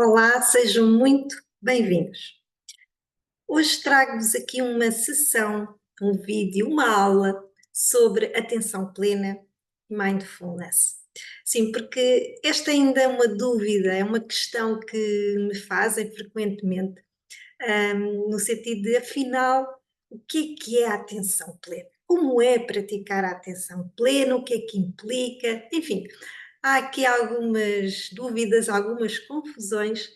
Olá, sejam muito bem-vindos. Hoje trago-vos aqui uma sessão, um vídeo, uma aula sobre atenção plena e mindfulness. Sim, porque esta ainda é uma dúvida, é uma questão que me fazem frequentemente, no sentido de, afinal, o que é a atenção plena? Como é praticar a atenção plena? O que é que implica? Enfim, há aqui algumas dúvidas, algumas confusões.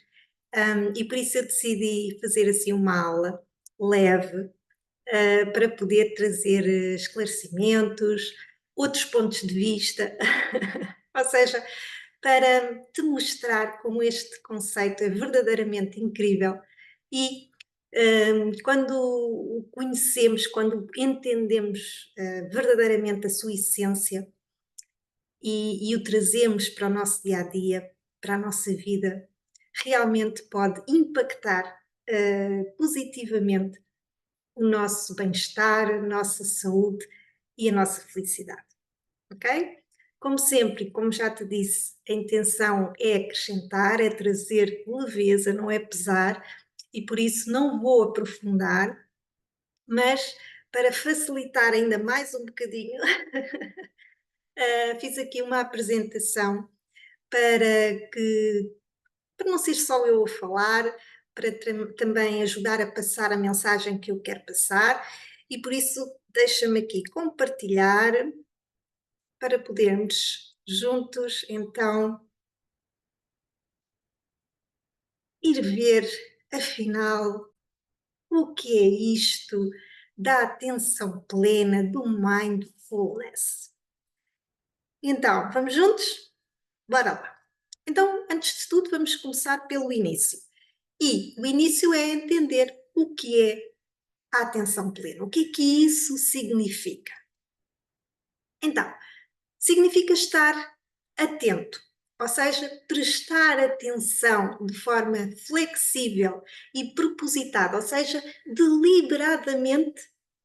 E por isso eu decidi fazer assim uma aula leve, para poder trazer esclarecimentos, outros pontos de vista, ou seja, para te mostrar como este conceito é verdadeiramente incrível e quando o conhecemos, quando entendemos verdadeiramente a sua essência e o trazemos para o nosso dia a dia, para a nossa vida, realmente pode impactar positivamente o nosso bem-estar, a nossa saúde e a nossa felicidade, ok? Como sempre, como já te disse, a intenção é acrescentar, é trazer leveza, não é pesar, e por isso não vou aprofundar, mas para facilitar ainda mais um bocadinho, fiz aqui uma apresentação para que para não ser só eu a falar, para também ajudar a passar a mensagem que eu quero passar, e por isso deixa-me aqui compartilhar para podermos juntos então ir ver afinal o que é isto da atenção plena, do mindfulness. Então, vamos juntos? Bora lá. Então, antes de tudo, vamos começar pelo início. E o início é entender o que é a atenção plena. O que é que isso significa? Então, significa estar atento, ou seja, prestar atenção de forma flexível e propositada, ou seja, deliberadamente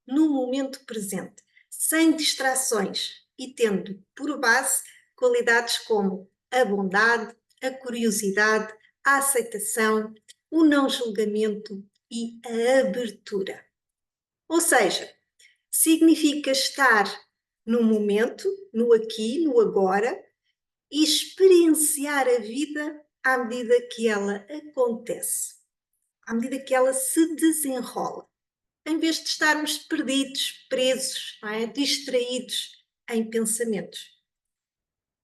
no momento presente, sem distrações e tendo por base qualidades como a bondade, a curiosidade, a aceitação, o não julgamento e a abertura. Ou seja, significa estar no momento, no aqui, no agora, e experienciar a vida à medida que ela acontece, à medida que ela se desenrola, em vez de estarmos perdidos, presos, não é? Distraídos em pensamentos.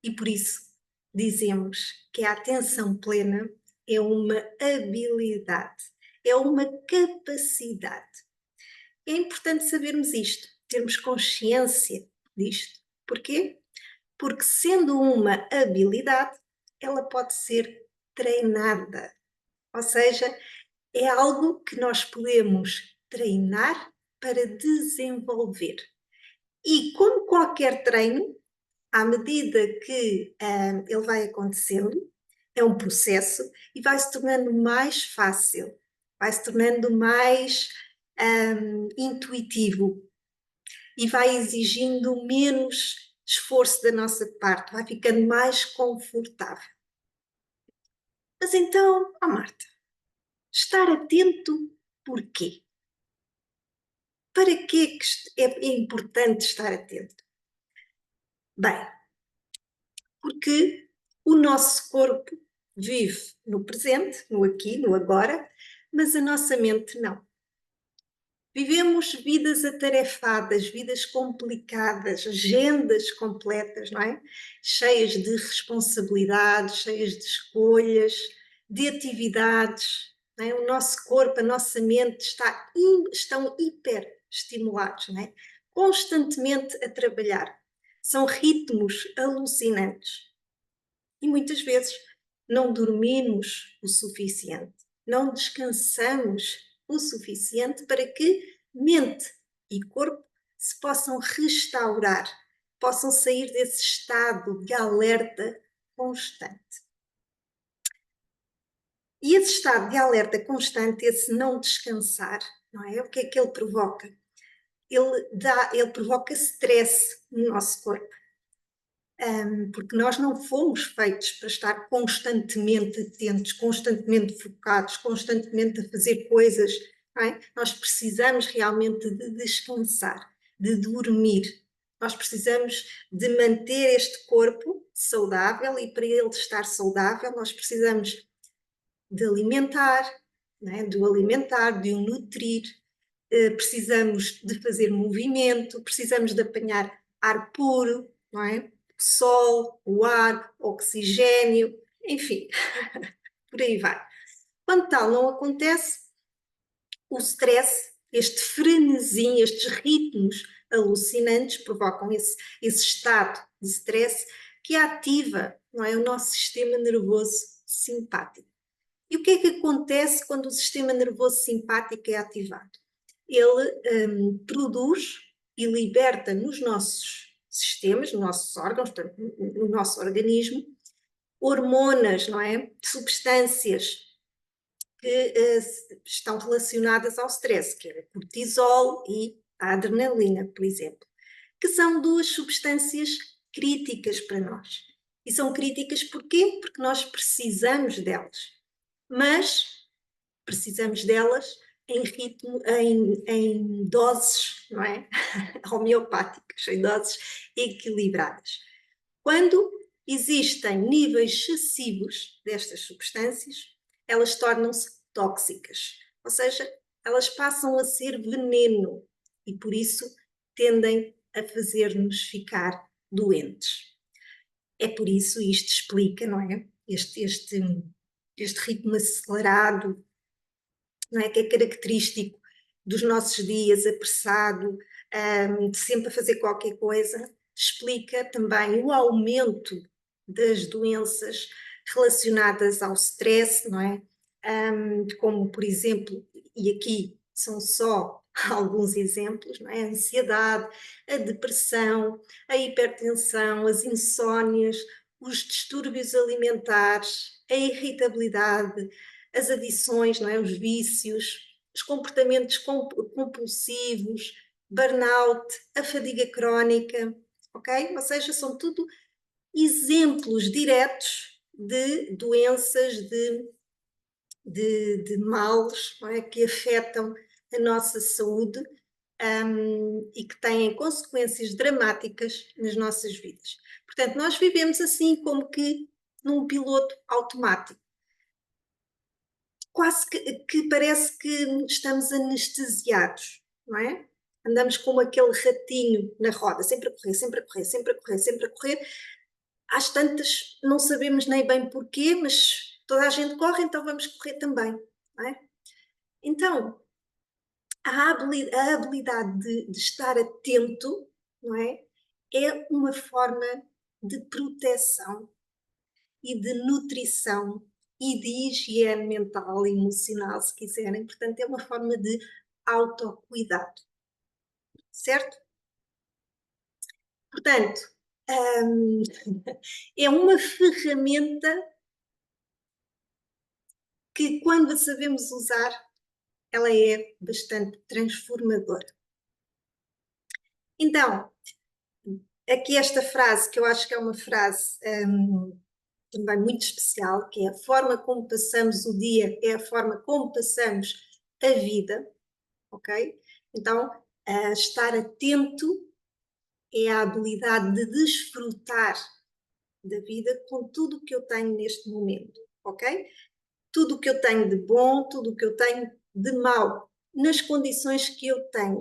E por isso dizemos que a atenção plena é uma habilidade, é uma capacidade. É importante sabermos isto, termos consciência disto. Porquê? Porque sendo uma habilidade, ela pode ser treinada. Ou seja, é algo que nós podemos treinar para desenvolver. E como qualquer treino, à medida que ele vai acontecendo, é um processo e vai se tornando mais fácil, vai se tornando mais intuitivo e vai exigindo menos esforço da nossa parte, vai ficando mais confortável. Mas então, Marta, estar atento porquê? Para que é importante estar atento? Bem, porque o nosso corpo vive no presente, no aqui, no agora, mas a nossa mente não. Vivemos vidas atarefadas, vidas complicadas, agendas completas, não é? Cheias de responsabilidades, cheias de escolhas, de atividades. Não é? O nosso corpo, a nossa mente estão hiper estimulados, não é? Constantemente a trabalhar. São ritmos alucinantes. E muitas vezes não dormimos o suficiente, não descansamos o suficiente para que mente e corpo se possam restaurar, possam sair desse estado de alerta constante. E esse estado de alerta constante, esse não descansar, não é? O que é que ele provoca? Ele provoca stress no nosso corpo. porque nós não fomos feitos para estar constantemente atentos, constantemente focados, constantemente a fazer coisas, não é? Nós precisamos realmente de descansar, de dormir. Nós precisamos de manter este corpo saudável e para ele estar saudável nós precisamos de alimentar, não é? De o alimentar, de o nutrir, precisamos de fazer movimento, precisamos de apanhar ar puro, não é? Sol, o ar, oxigênio, enfim, por aí vai. Quando tal não acontece, o stress, este frenesim, estes ritmos alucinantes provocam esse estado de stress que ativa, não é, o nosso sistema nervoso simpático. E o que é que acontece quando o sistema nervoso simpático é ativado? Ele produz e liberta nos nossos sistemas, nos nossos órgãos, portanto, no nosso organismo, hormonas, não é? Substâncias que estão relacionadas ao stress, que é o cortisol e a adrenalina, por exemplo, que são duas substâncias críticas para nós. E são críticas porquê? Porque nós precisamos delas. Mas precisamos delas em ritmo, em doses, não é? Homeopáticas, em doses equilibradas. Quando existem níveis excessivos destas substâncias, elas tornam-se tóxicas, ou seja, elas passam a ser veneno e por isso tendem a fazer-nos ficar doentes. É por isso, isto explica, não é? Este ritmo acelerado, não é? Que é característico dos nossos dias, apressado, de sempre a fazer qualquer coisa, explica também o aumento das doenças relacionadas ao stress, não é? Como, por exemplo, e aqui são só alguns exemplos, não é? A ansiedade, a depressão, a hipertensão, as insónias, os distúrbios alimentares, a irritabilidade, as adições, não é? Os vícios, os comportamentos compulsivos, burnout, a fadiga crónica, ok? Ou seja, são tudo exemplos diretos de doenças, de males, não é? Que afetam a nossa saúde e que têm consequências dramáticas nas nossas vidas. Portanto, nós vivemos assim como que num piloto automático. Quase que parece que estamos anestesiados, não é? Andamos como aquele ratinho na roda, sempre a correr, sempre a correr, sempre a correr, sempre a correr. Às tantas não sabemos nem bem porquê, mas toda a gente corre, então vamos correr também, não é? Então, a habilidade de estar atento, não é? É uma forma de proteção e de nutrição e de higiene mental e emocional, se quiserem. Portanto, é uma forma de autocuidado, certo? Portanto, hum, é uma ferramenta que, quando a sabemos usar, ela é bastante transformadora. Então, aqui esta frase, que eu acho que é uma frase também muito especial, que é: a forma como passamos o dia é a forma como passamos a vida, ok? Então, estar atento é a habilidade de desfrutar da vida com tudo o que eu tenho neste momento, ok? Tudo o que eu tenho de bom, tudo o que eu tenho de mau, nas condições que eu tenho,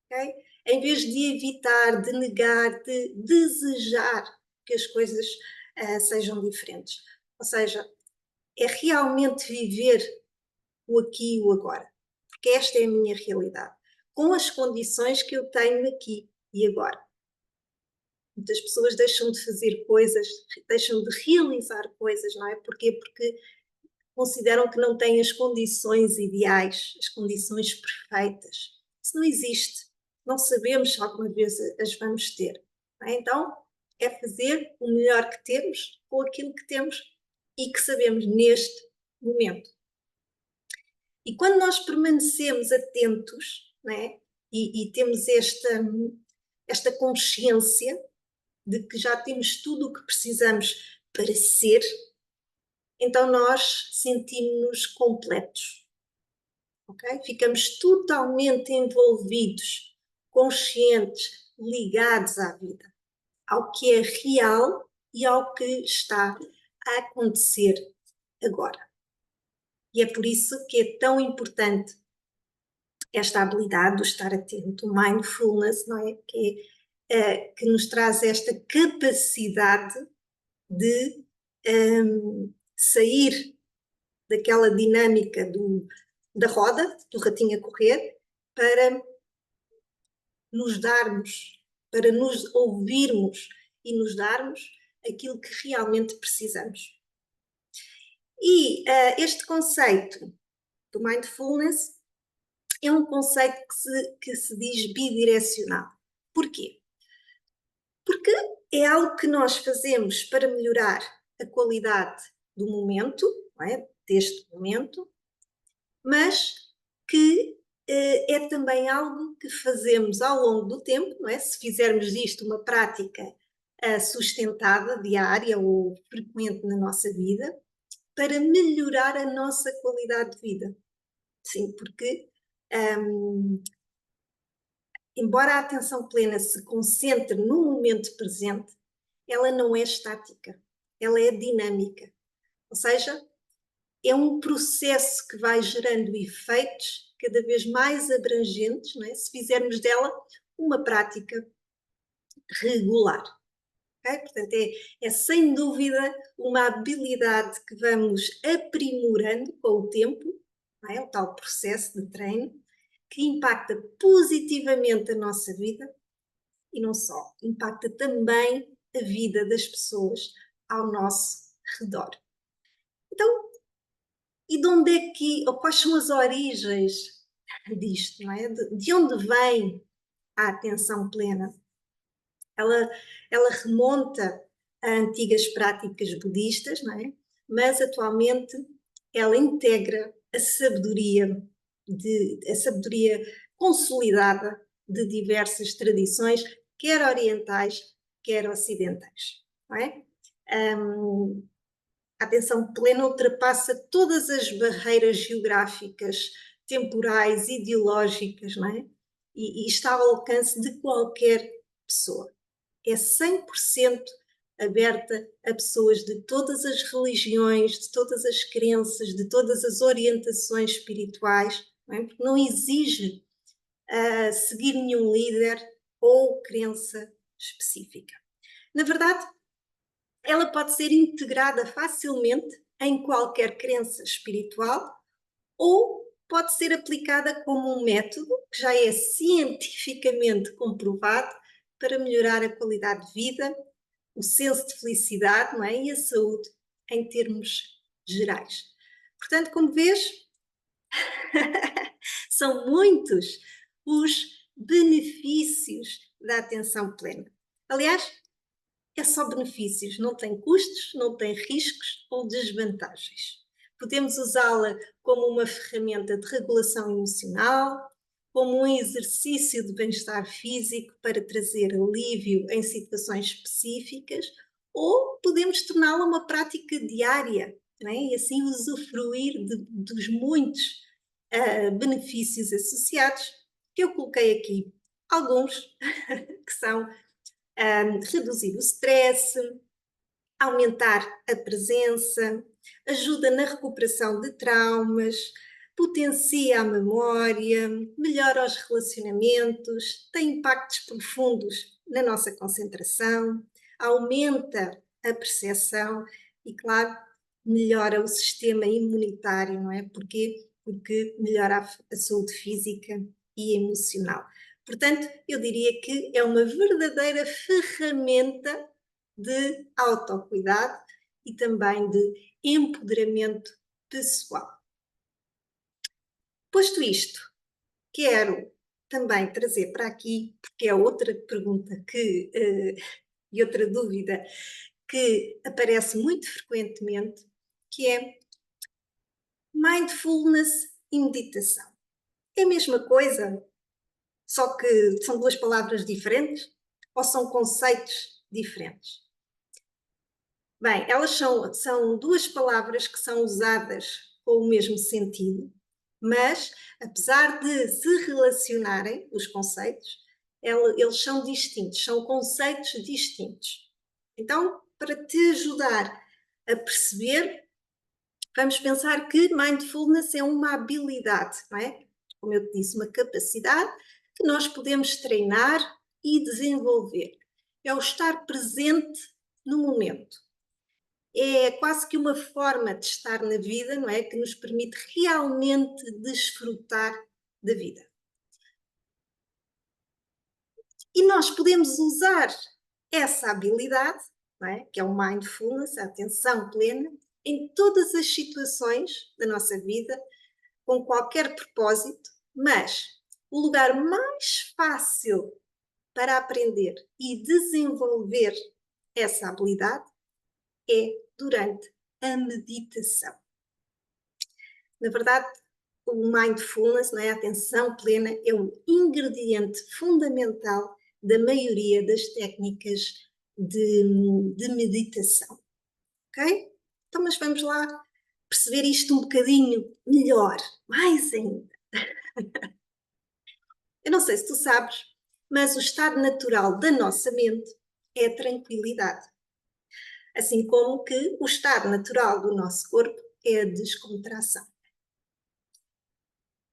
ok? Em vez de evitar, de negar, de desejar que as coisas sejam diferentes. Ou seja, é realmente viver o aqui e o agora, porque esta é a minha realidade, com as condições que eu tenho aqui e agora. Muitas pessoas deixam de fazer coisas, deixam de realizar coisas, não é? Porquê? Porque consideram que não têm as condições ideais, as condições perfeitas. Isso não existe. Não sabemos se alguma vez as vamos ter. É? Então, é fazer o melhor que temos com aquilo que temos e que sabemos neste momento. E quando nós permanecemos atentos, não é? E temos esta consciência de que já temos tudo o que precisamos para ser, então nós sentimos-nos completos, ok? Ficamos totalmente envolvidos, conscientes, ligados à vida, ao que é real e ao que está a acontecer agora. E é por isso que é tão importante esta habilidade do estar atento, o mindfulness, não é? Que nos traz esta capacidade de sair daquela dinâmica da roda, do ratinho a correr, para nos darmos, para nos ouvirmos e nos darmos aquilo que realmente precisamos. E este conceito do mindfulness é um conceito que se diz bidirecional. Porquê? Porque é algo que nós fazemos para melhorar a qualidade do momento, não é? Deste momento, mas que é também algo que fazemos ao longo do tempo, não é? Se fizermos disto uma prática sustentada, diária ou frequente na nossa vida, para melhorar a nossa qualidade de vida. Sim, porque embora a atenção plena se concentre no momento presente, ela não é estática, ela é dinâmica. Ou seja, é um processo que vai gerando efeitos cada vez mais abrangentes, não é? Se fizermos dela uma prática regular. Okay? Portanto, é sem dúvida uma habilidade que vamos aprimorando com o tempo, não é? O tal processo de treino, que impacta positivamente a nossa vida e não só, impacta também a vida das pessoas ao nosso redor. Então, e de onde é que, ou quais são as origens disto, não é? De onde vem a atenção plena? Ela remonta a antigas práticas budistas, não é? Mas atualmente ela integra a sabedoria consolidada de diversas tradições, quer orientais, quer ocidentais, não é? A atenção plena ultrapassa todas as barreiras geográficas, temporais, ideológicas, não é? E está ao alcance de qualquer pessoa. É 100% aberta a pessoas de todas as religiões, de todas as crenças, de todas as orientações espirituais, não é? Porque não exige seguir nenhum líder ou crença específica. Na verdade, ela pode ser integrada facilmente em qualquer crença espiritual ou pode ser aplicada como um método que já é cientificamente comprovado para melhorar a qualidade de vida, o senso de felicidade, não é? E a saúde em termos gerais. Portanto, como vês, são muitos os benefícios da atenção plena. Aliás, é só benefícios, não tem custos, não tem riscos ou desvantagens. Podemos usá-la como uma ferramenta de regulação emocional, como um exercício de bem-estar físico para trazer alívio em situações específicas, ou podemos torná-la uma prática diária, não é? E assim usufruir dos muitos benefícios associados, que eu coloquei aqui alguns, que são reduzir o stress, aumentar a presença, ajuda na recuperação de traumas, potencia a memória, melhora os relacionamentos, tem impactos profundos na nossa concentração, aumenta a percepção e, claro, melhora o sistema imunitário, não é? Porquê? Porque melhora a saúde física e emocional. Portanto, eu diria que é uma verdadeira ferramenta de autocuidado e também de empoderamento pessoal. Posto isto, quero também trazer para aqui, porque é outra pergunta e outra dúvida que aparece muito frequentemente, que é mindfulness e meditação. É a mesma coisa, só que são duas palavras diferentes? Ou são conceitos diferentes. Bem, elas são duas palavras que são usadas com o mesmo sentido, mas, apesar de se relacionarem, os conceitos, eles são distintos, são conceitos distintos. Então, para te ajudar a perceber, vamos pensar que mindfulness é uma habilidade, não é? Como eu te disse, uma capacidade que nós podemos treinar e desenvolver. É o estar presente no momento. É quase que uma forma de estar na vida, não é? Que nos permite realmente desfrutar da vida. E nós podemos usar essa habilidade, não é? Que é o mindfulness, a atenção plena, em todas as situações da nossa vida, com qualquer propósito, mas o lugar mais fácil para aprender e desenvolver essa habilidade é durante a meditação. Na verdade, o mindfulness, não é? A atenção plena, é um ingrediente fundamental da maioria das técnicas de meditação. Ok? Então, mas vamos lá perceber isto um bocadinho melhor, mais ainda. Eu não sei se tu sabes, mas o estado natural da nossa mente é a tranquilidade. Assim como que o estado natural do nosso corpo é a descontração.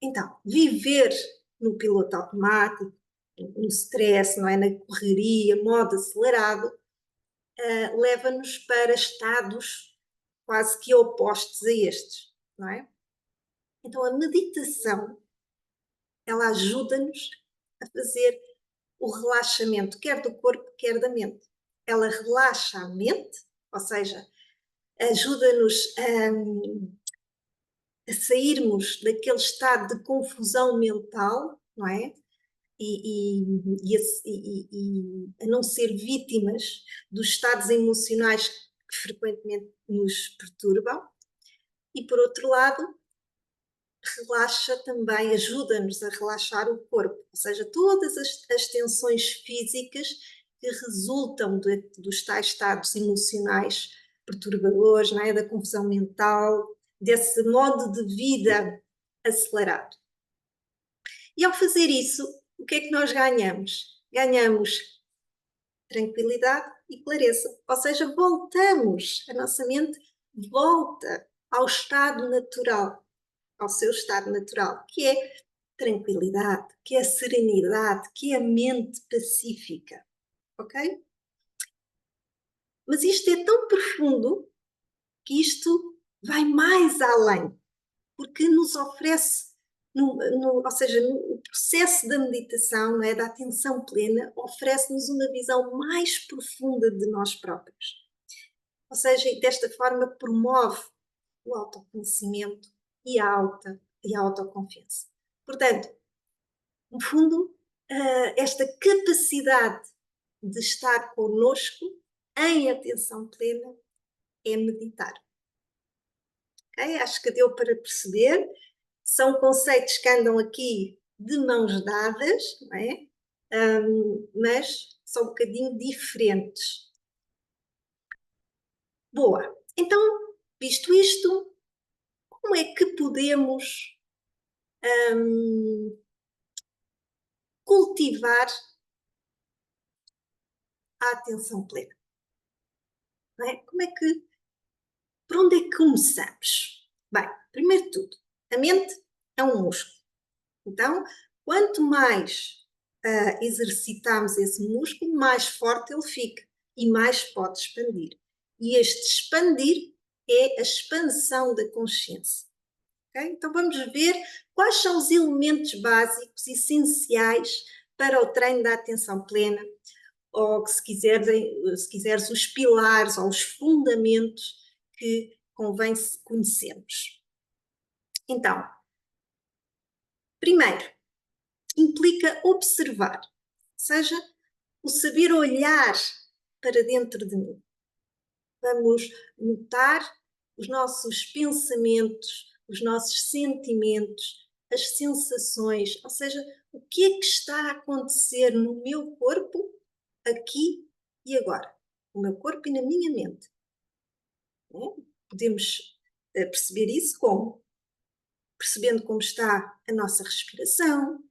Então, viver no piloto automático, no stress, não é? Na correria, modo acelerado, leva-nos para estados quase que opostos a estes, não é? Então, a meditação, ela ajuda-nos a fazer o relaxamento, quer do corpo, quer da mente. Ela relaxa a mente, ou seja, ajuda-nos a sairmos daquele estado de confusão mental, não é? E a não ser vítimas dos estados emocionais que frequentemente nos perturbam. E, por outro lado, relaxa também, ajuda-nos a relaxar o corpo, ou seja, todas as tensões físicas que resultam dos tais estados emocionais perturbadores, não é? Da confusão mental, desse modo de vida acelerado. E ao fazer isso, o que é que nós ganhamos? Ganhamos tranquilidade e clareza, ou seja, voltamos, a nossa mente volta ao estado natural, ao seu estado natural, que é tranquilidade, que é serenidade, que é a mente pacífica, ok? Mas isto é tão profundo que isto vai mais além, porque nos oferece, ou seja, no processo da meditação, não é, da atenção plena, oferece-nos uma visão mais profunda de nós próprios. Ou seja, desta forma promove o autoconhecimento e a autoconfiança. Portanto, no fundo, esta capacidade de estar connosco em atenção plena é meditar. Okay? Acho que deu para perceber. São conceitos que andam aqui de mãos dadas, não é? Mas são um bocadinho diferentes. Boa. Então, visto isto, como é que podemos cultivar a atenção plena? Não é? Por onde é que começamos? Bem, primeiro de tudo, a mente é um músculo. Então, quanto mais exercitamos esse músculo, mais forte ele fica e mais pode expandir. E este expandir é a expansão da consciência. Okay? Então, vamos ver quais são os elementos básicos, essenciais para o treino da atenção plena, ou que, se quiseres, os pilares ou os fundamentos que convém conhecermos. Então, primeiro, implica observar, ou seja, o saber olhar para dentro de mim. Vamos notar os nossos pensamentos, os nossos sentimentos, as sensações, ou seja, o que é que está a acontecer no meu corpo aqui e agora, no meu corpo e na minha mente. Podemos perceber isso como? Percebendo como está a nossa respiração,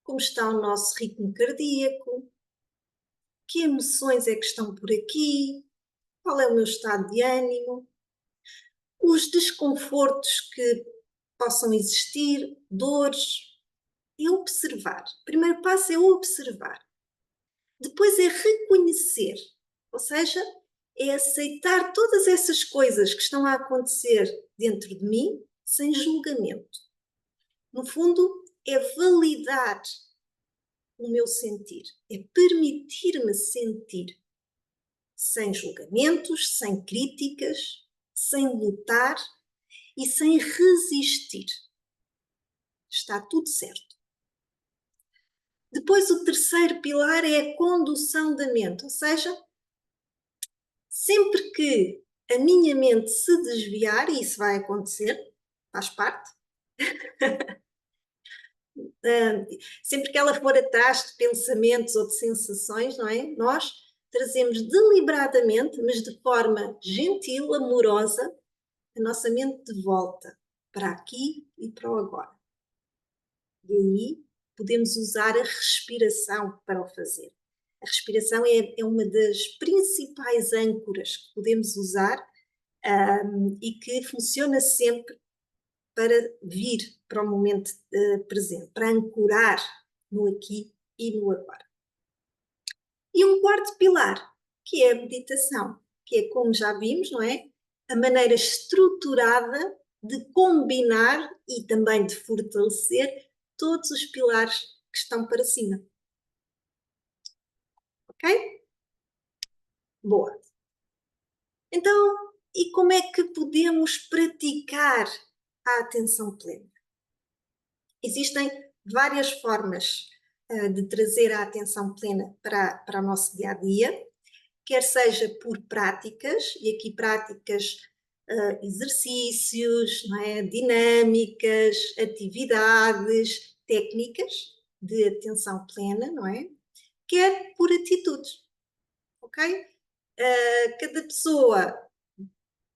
como está o nosso ritmo cardíaco, que emoções é que estão por aqui, qual é o meu estado de ânimo, os desconfortos que possam existir, dores. É observar. O primeiro passo é observar. Depois é reconhecer, ou seja, é aceitar todas essas coisas que estão a acontecer dentro de mim sem julgamento. No fundo, é validar o meu sentir, é permitir-me sentir sem julgamentos, sem críticas, sem lutar e sem resistir. Está tudo certo. Depois, o terceiro pilar é a condução da mente, ou seja, sempre que a minha mente se desviar, e isso vai acontecer, faz parte, sempre que ela for atrás de pensamentos ou de sensações, não é? Nós trazemos deliberadamente, mas de forma gentil, amorosa, a nossa mente de volta para aqui e para o agora. E aí podemos usar a respiração para o fazer. A respiração é uma das principais âncoras que podemos usar e que funciona sempre para vir para o momento presente, para ancorar no aqui e no agora. E um quarto pilar, que é a meditação, que é, como já vimos, não é? A maneira estruturada de combinar e também de fortalecer todos os pilares que estão para cima. Ok? Boa. Então, e como é que podemos praticar a atenção plena? Existem várias formas de trazer a atenção plena para o nosso dia a dia, quer seja por práticas, e aqui práticas, exercícios, não é? Dinâmicas, atividades, técnicas de atenção plena, não é? Quer por atitudes, ok? Cada pessoa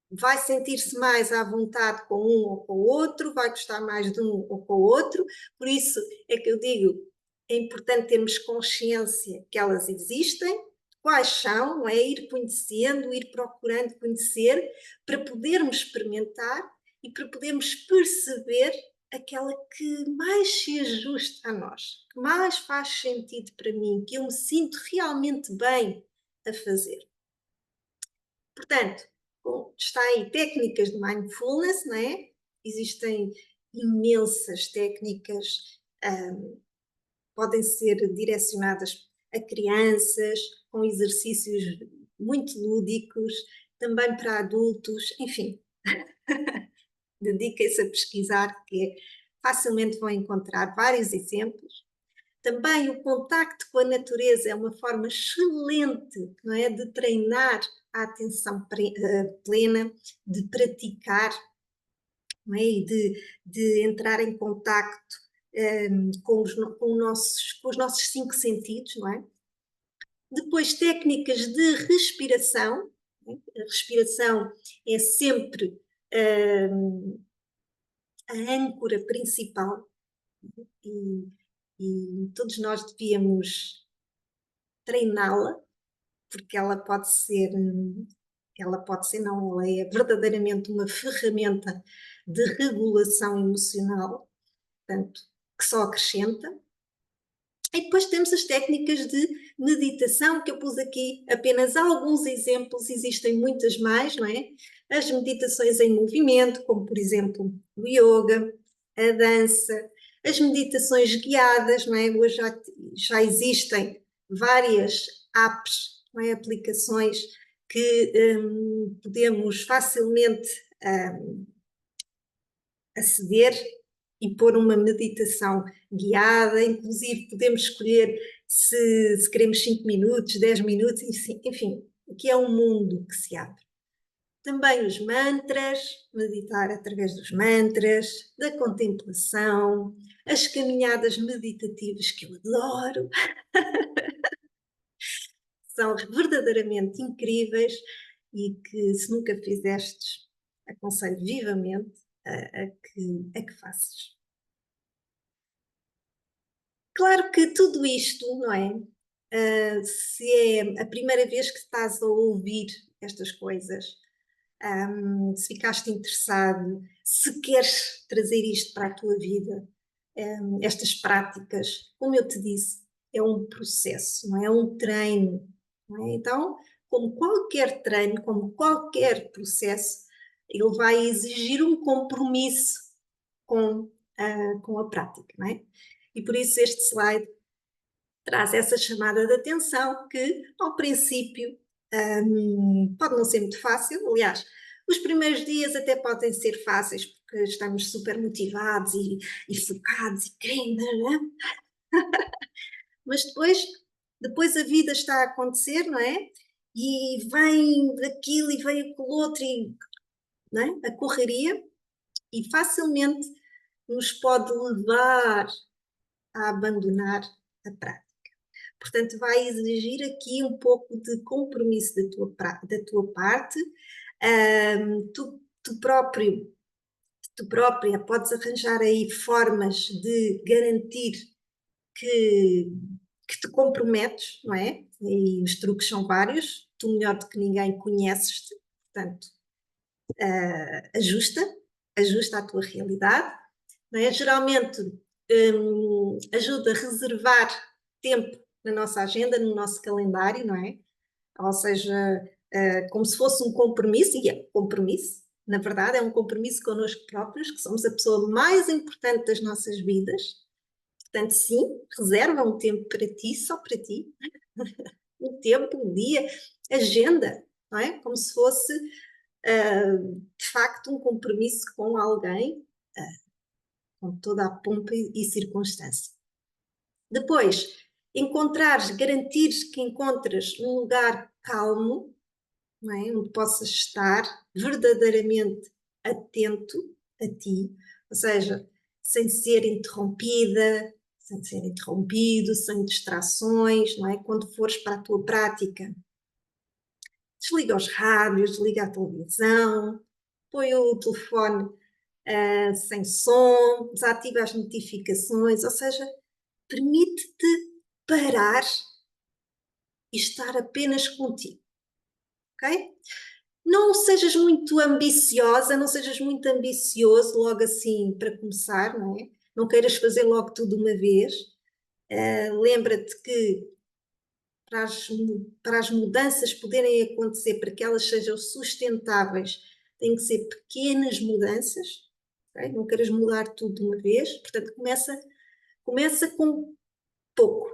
vai sentir-se mais à vontade com um ou com o outro, vai gostar mais de um ou com o outro, por isso é que eu digo, é importante termos consciência que elas existem, quais são, não é? Ir conhecendo, ir procurando conhecer, para podermos experimentar e para podermos perceber aquela que mais se ajusta a nós, que mais faz sentido para mim, que eu me sinto realmente bem a fazer. Portanto, está aí técnicas de mindfulness, não é? Existem imensas técnicas, podem ser direcionadas a crianças, com exercícios muito lúdicos, também para adultos, enfim. Dediquem-se a pesquisar, que facilmente vão encontrar vários exemplos. Também o contacto com a natureza é uma forma excelente, não é, de treinar a atenção plena, de praticar, não é, e de entrar em contacto com os nossos 5 sentidos, não é? Depois, técnicas de respiração. A respiração é sempre a âncora principal e, e todos nós devíamos treiná-la, porque ela pode ser não, ela é verdadeiramente uma ferramenta de regulação emocional, portanto, que só acrescenta. E depois temos as técnicas de meditação, que eu pus aqui apenas alguns exemplos, existem muitas mais, não é? As meditações em movimento, como por exemplo o yoga, a dança, as meditações guiadas, não é? Hoje já existem várias apps, não é? Aplicações que podemos facilmente aceder e pôr uma meditação guiada, inclusive podemos escolher se queremos 5 minutos, 10 minutos, enfim, aqui é um mundo que se abre. Também os mantras, meditar através dos mantras, da contemplação, as caminhadas meditativas que eu adoro. são verdadeiramente incríveis e que, se nunca fizestes, aconselho vivamente a que faças. Claro que tudo isto, não é? Se é a primeira vez que estás a ouvir estas coisas, se ficaste interessado, se queres trazer isto para a tua vida, estas práticas, como eu te disse, é um processo, não é? É um treino, não é? Então, como qualquer treino, como qualquer processo, ele vai exigir um compromisso com a prática, não é? E por isso este slide traz essa chamada de atenção que, ao princípio, pode não ser muito fácil. Aliás, os primeiros dias até podem ser fáceis porque estamos super motivados e focados e querendo, não é? Mas depois a vida está a acontecer, não é? E vem daquilo e vem aquilo outro, e, não é? A correria, e facilmente nos pode levar a abandonar a prática. Portanto, vai exigir aqui um pouco de compromisso da tua parte. Tu próprio, tu própria podes arranjar aí formas de garantir que, que te comprometes, não é? E os truques são vários. Tu melhor do que ninguém conheces-te, portanto, ajusta à tua realidade. Não é? Geralmente ajuda a reservar tempo na nossa agenda, no nosso calendário, não é? Ou seja, como se fosse um compromisso, e é um compromisso, na verdade, é um compromisso connosco próprios, que somos a pessoa mais importante das nossas vidas. Portanto, sim, reserva um tempo para ti, só para ti, um tempo, um dia, agenda, não é? Como se fosse, de facto, um compromisso com alguém, com toda a pompa e circunstância. Depois, garantires que encontres um lugar calmo, não é? Onde possas estar verdadeiramente atento a ti, ou seja, sem ser interrompida, sem ser interrompido, sem distrações, não é? Quando fores para a tua prática, desliga os rádios, desliga a televisão, põe o telefone sem som, desativa as notificações, ou seja, permite-te parar e estar apenas contigo, ok? Não sejas muito ambiciosa, não sejas muito ambicioso logo assim para começar, não é? Não queiras fazer logo tudo de uma vez. Lembra-te que para as mudanças poderem acontecer, para que elas sejam sustentáveis, têm que ser pequenas mudanças, okay? Não queiras mudar tudo de uma vez, portanto começa com pouco.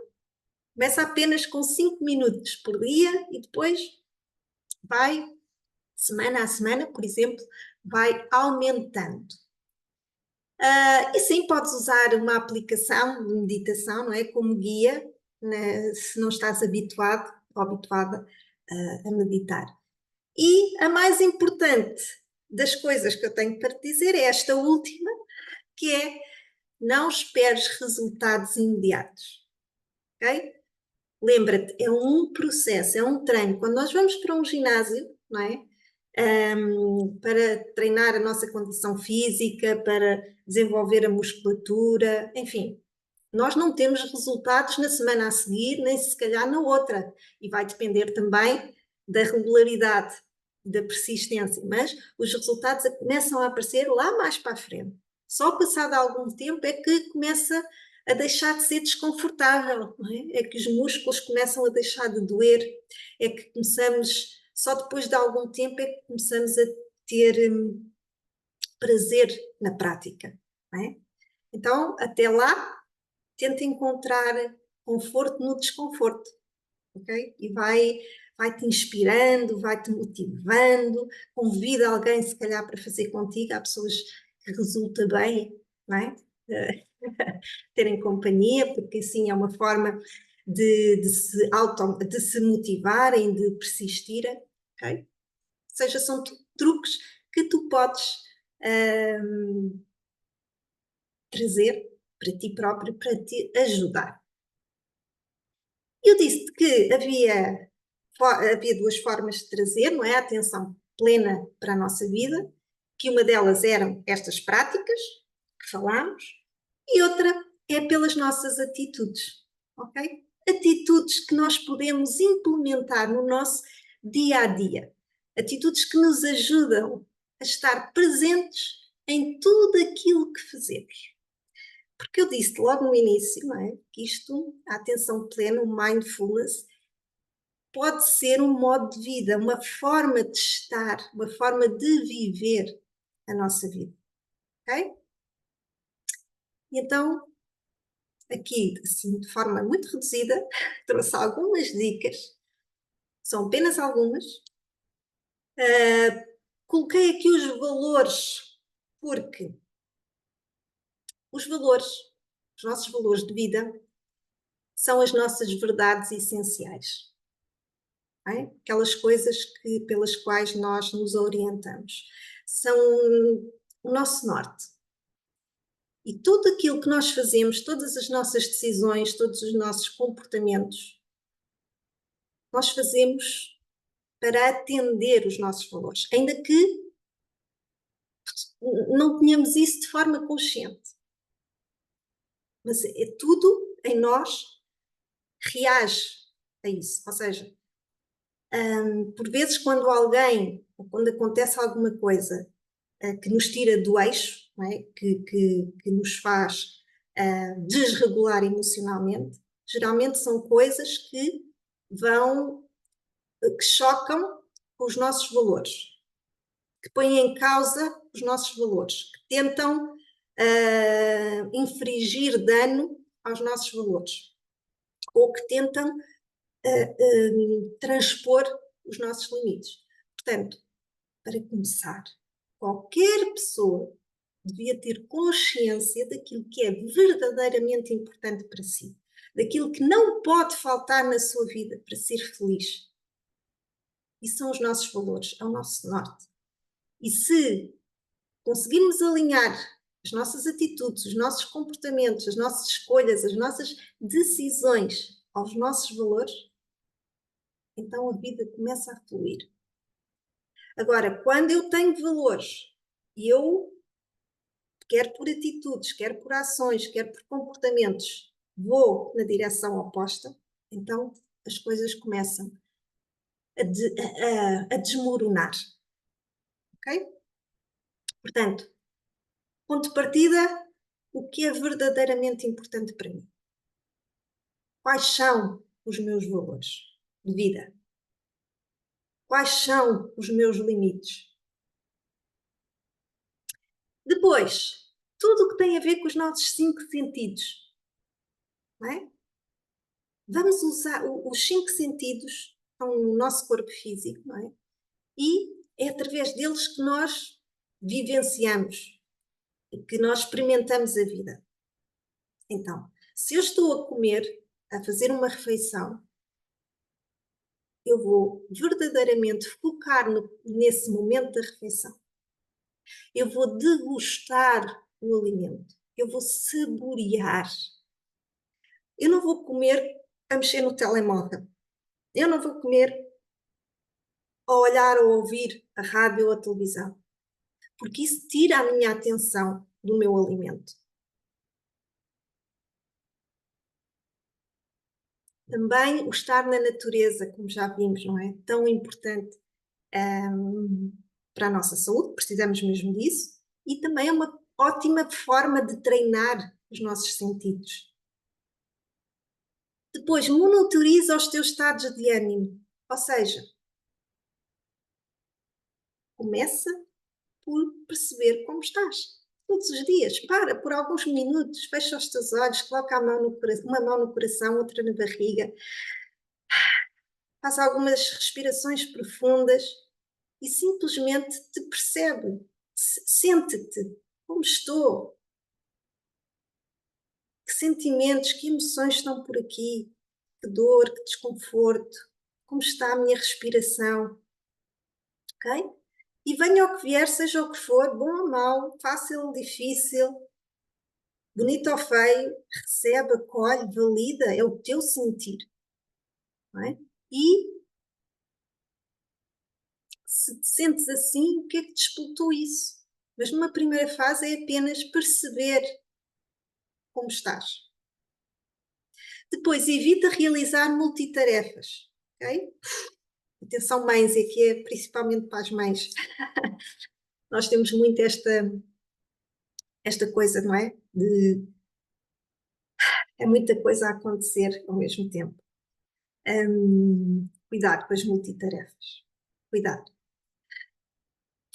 Começa apenas com 5 minutos por dia e depois vai, semana a semana, por exemplo, vai aumentando. E sim, podes usar uma aplicação de meditação, não é? Como guia, né, se não estás habituado ou habituada a meditar. E a mais importante das coisas que eu tenho para te dizer é esta última, que é não esperes resultados imediatos, ok? Lembra-te, é um processo, é um treino. Quando nós vamos para um ginásio, não é? Para treinar a nossa condição física, para desenvolver a musculatura, enfim, nós não temos resultados na semana a seguir, nem se calhar na outra. E vai depender também da regularidade, da persistência, mas os resultados começam a aparecer lá mais para a frente. Só passado algum tempo é que começa a deixar de ser desconfortável, não é? É que os músculos começam a deixar de doer, é que começamos, só depois de algum tempo é que começamos a ter prazer na prática, não é? Então, até lá, tenta encontrar conforto no desconforto, ok? E vai-te inspirando, vai-te motivando, convida alguém, se calhar, para fazer contigo. Há pessoas que resulta bem, não é? Terem companhia, porque assim é uma forma de se motivarem, de persistirem, ok? Ou seja, são truques que tu podes trazer para ti próprio, para te ajudar. Eu disse que havia havia duas formas de trazer, não é? A atenção plena para a nossa vida, que uma delas eram estas práticas que falámos, e outra é pelas nossas atitudes, ok? Atitudes que nós podemos implementar no nosso dia a dia. Atitudes que nos ajudam a estar presentes em tudo aquilo que fazemos. Porque eu disse logo no início, não é? Que isto, a atenção plena, o mindfulness, pode ser um modo de vida, uma forma de estar, uma forma de viver a nossa vida, ok? Então, aqui, assim, de forma muito reduzida, trouxe algumas dicas, são apenas algumas. Coloquei aqui os valores, porque os valores, os nossos valores de vida, são as nossas verdades essenciais. É? Aquelas coisas pelas quais nós nos orientamos. São o nosso norte. E tudo aquilo que nós fazemos, todas as nossas decisões, todos os nossos comportamentos, nós fazemos para atender os nossos valores, ainda que não tenhamos isso de forma consciente. Mas é tudo em nós reage a isso. Ou seja, por vezes quando alguém, ou quando acontece alguma coisa que nos tira do eixo, não é? que nos faz desregular emocionalmente, geralmente são coisas que que chocam com os nossos valores, que põem em causa os nossos valores, que tentam infligir dano aos nossos valores, ou que tentam transpor os nossos limites. Portanto, para começar, qualquer pessoa devia ter consciência daquilo que é verdadeiramente importante para si, daquilo que não pode faltar na sua vida para ser feliz. E são os nossos valores, é o nosso norte. E se conseguirmos alinhar as nossas atitudes, os nossos comportamentos, as nossas escolhas, as nossas decisões aos nossos valores, então a vida começa a fluir. Agora, quando eu tenho valores e eu, quer por atitudes, quer por ações, quer por comportamentos, vou na direção oposta, então as coisas começam a desmoronar. Ok? Portanto, ponto de partida, o que é verdadeiramente importante para mim? Quais são os meus valores de vida? Quais são os meus limites? Depois, tudo o que tem a ver com os nossos 5 sentidos. Não é? Vamos usar os 5 sentidos, estão no nosso corpo físico, não é? E é através deles que nós vivenciamos, que nós experimentamos a vida. Então, se eu estou a comer, a fazer uma refeição, eu vou verdadeiramente focar nesse momento da refeição. Eu vou degustar o alimento. Eu vou saborear. Eu não vou comer a mexer no telemóvel. Eu não vou comer a olhar ou ouvir a rádio ou a televisão. Porque isso tira a minha atenção do meu alimento. Também o estar na natureza, como já vimos, não é? Tão importante para a nossa saúde, precisamos mesmo disso, e também é uma ótima forma de treinar os nossos sentidos. Depois, monitoriza os teus estados de ânimo, ou seja, começa por perceber como estás. Todos os dias, para por alguns minutos, fecha os teus olhos, coloca a mão no coração, uma mão no coração, outra na barriga, faz algumas respirações profundas e simplesmente te percebe, sente-te, como estou, que sentimentos, que emoções estão por aqui, que dor, que desconforto, como está a minha respiração, ok? E venha o que vier, seja o que for, bom ou mau, fácil ou difícil, bonito ou feio, recebe, acolhe, valida, é o teu sentir, não é? E Se te sentes assim, o que é que despoltou isso? Mas numa primeira fase é apenas perceber como estás. Depois, evita realizar multitarefas, ok? Atenção mães, aqui é principalmente para as mães. Nós temos muito esta coisa, não é? É muita coisa a acontecer ao mesmo tempo. Cuidado com as multitarefas. Cuidado.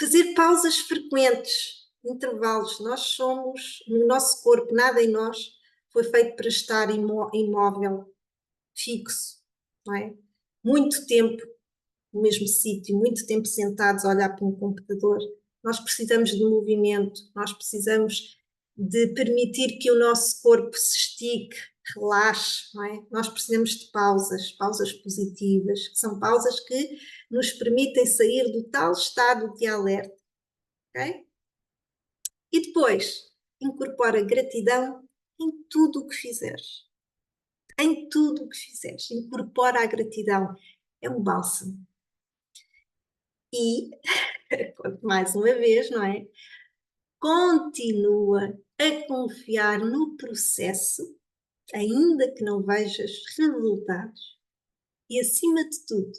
Fazer pausas frequentes, intervalos. Nós somos, no nosso corpo, nada em nós foi feito para estar imóvel, fixo, não é? Muito tempo no mesmo sítio, muito tempo sentados a olhar para um computador. Nós precisamos de movimento, nós precisamos de permitir que o nosso corpo se estique, relaxe, não é? Nós precisamos de pausas, pausas positivas, que são pausas que nos permitem sair do tal estado de alerta, ok? E depois, incorpora gratidão em tudo o que fizeres. Em tudo o que fizeres, incorpora a gratidão. É um bálsamo. E, mais uma vez, não é? Continua a confiar no processo, ainda que não vejas resultados, e acima de tudo,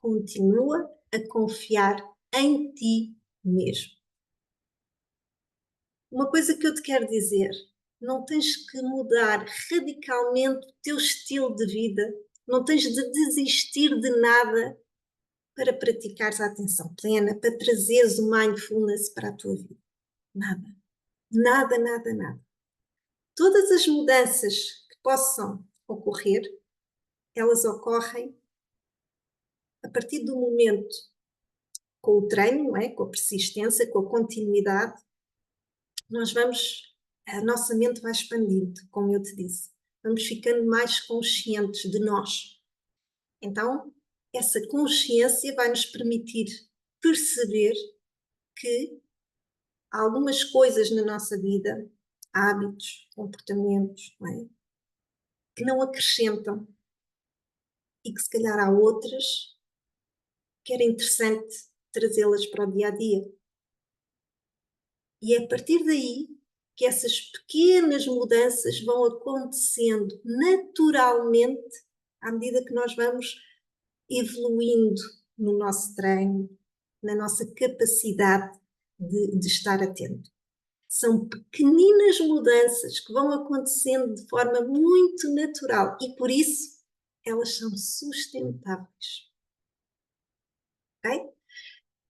continua a confiar em ti mesmo. Uma coisa que eu te quero dizer, não tens que mudar radicalmente o teu estilo de vida, não tens de desistir de nada para praticares a atenção plena, para trazeres o mindfulness para a tua vida. Nada. Nada, nada, nada. Todas as mudanças que possam ocorrer, elas ocorrem a partir do momento, com o treino, não é? Com a persistência, com a continuidade, a nossa mente vai expandindo, como eu te disse. Vamos ficando mais conscientes de nós. Então, essa consciência vai nos permitir perceber que há algumas coisas na nossa vida, hábitos, comportamentos, não é? Que não acrescentam e que se calhar há outras que era interessante trazê-las para o dia a dia. E é a partir daí que essas pequenas mudanças vão acontecendo naturalmente à medida que nós vamos evoluindo no nosso treino, na nossa capacidade de estar atento. São pequeninas mudanças que vão acontecendo de forma muito natural e por isso elas são sustentáveis. Ok?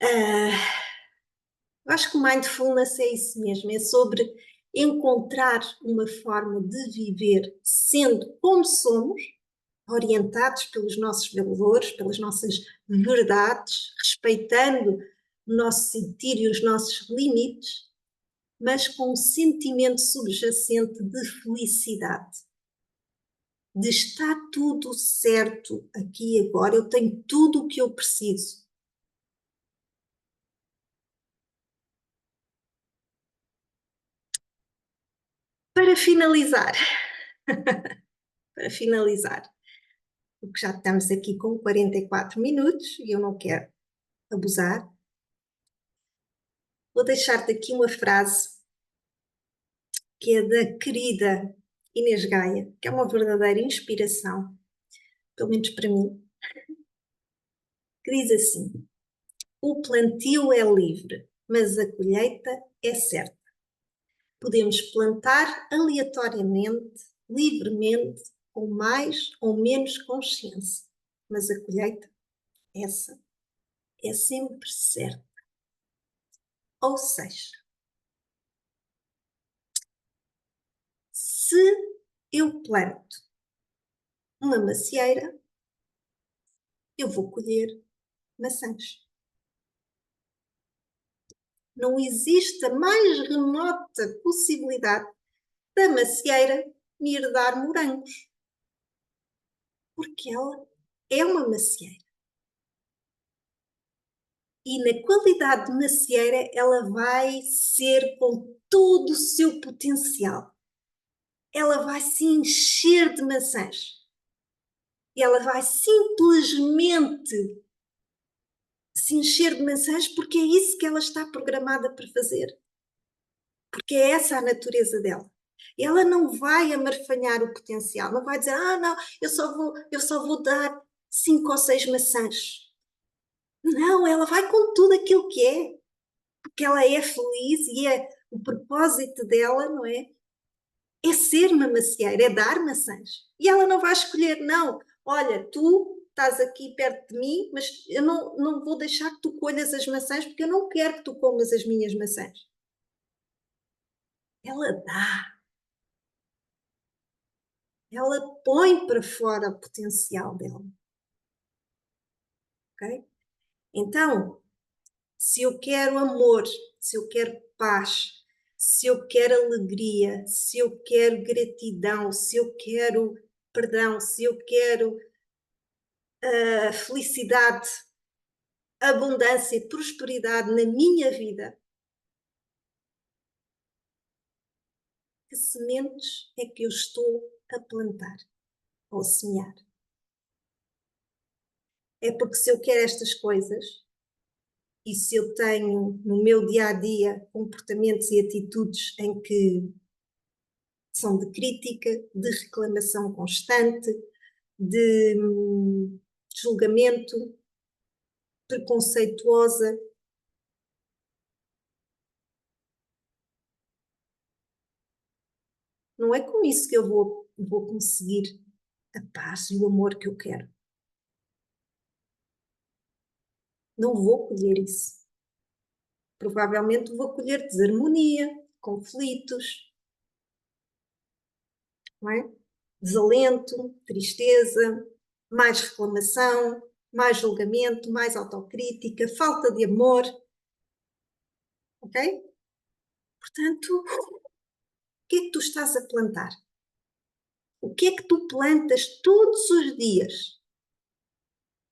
Eu acho que o mindfulness é isso mesmo, é sobre encontrar uma forma de viver sendo como somos, orientados pelos nossos valores, pelas nossas verdades, respeitando o nosso sentir e os nossos limites, mas com um sentimento subjacente de felicidade, de estar tudo certo aqui e agora, eu tenho tudo o que eu preciso. Para finalizar, para finalizar, porque já estamos aqui com 44 minutos e eu não quero abusar, vou deixar-te aqui uma frase que é da querida Inês Gaia, que é uma verdadeira inspiração, pelo menos para mim, que diz assim: o plantio é livre, mas a colheita é certa. Podemos plantar aleatoriamente, livremente, com mais ou menos consciência, mas a colheita, essa, é sempre certa. Ou seja, se eu planto uma macieira, eu vou colher maçãs. Não existe a mais remota possibilidade da macieira me herdar morangos, porque ela é uma macieira. E na qualidade de macieira ela vai ser com todo o seu potencial. Ela vai se encher de maçãs. E ela vai simplesmente se encher de maçãs, porque é isso que ela está programada para fazer. Porque é essa a natureza dela. Ela não vai amarfanhar o potencial, não vai dizer, não, eu só vou dar 5 ou 6 maçãs. Não, ela vai com tudo aquilo que é, porque ela é feliz e é o propósito dela, não é? É ser uma macieira, é dar maçãs. E ela não vai escolher, não, olha, tu estás aqui perto de mim, mas eu não vou deixar que tu colhas as maçãs, porque eu não quero que tu comas as minhas maçãs. Ela dá, ela põe para fora o potencial dela, ok? Então, se eu quero amor, se eu quero paz, se eu quero alegria, se eu quero gratidão, se eu quero perdão, se eu quero felicidade, abundância e prosperidade na minha vida, que sementes é que eu estou a plantar ou a semear? É porque se eu quero estas coisas e se eu tenho no meu dia a dia comportamentos e atitudes em que são de crítica, de reclamação constante, de julgamento, preconceituosa, não é com isso que eu vou conseguir a paz e o amor que eu quero. Não vou colher isso. Provavelmente vou colher desarmonia, conflitos, não é? Desalento, tristeza, mais reclamação, mais julgamento, mais autocrítica, falta de amor, ok? Portanto, o que é que tu estás a plantar? O que é que tu plantas todos os dias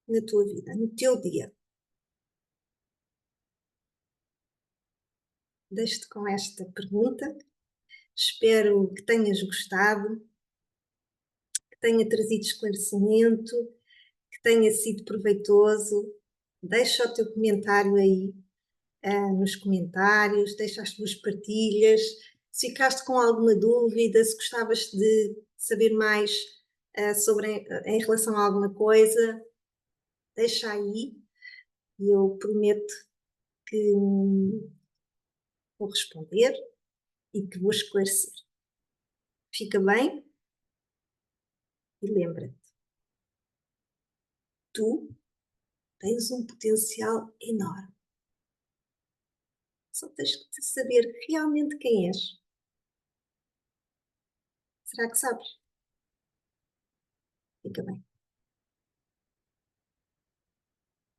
na tua vida, no teu dia? Deixo-te com esta pergunta. Espero que tenhas gostado, que tenha trazido esclarecimento, que tenha sido proveitoso. Deixa o teu comentário aí, nos comentários, deixa as tuas partilhas. Se ficaste com alguma dúvida, se gostavas de saber mais em relação a alguma coisa, deixa aí e eu prometo que vou responder e que vou esclarecer. Fica bem? E lembra-te, tu tens um potencial enorme. Só tens que saber realmente quem és. Será que sabes? Fica bem.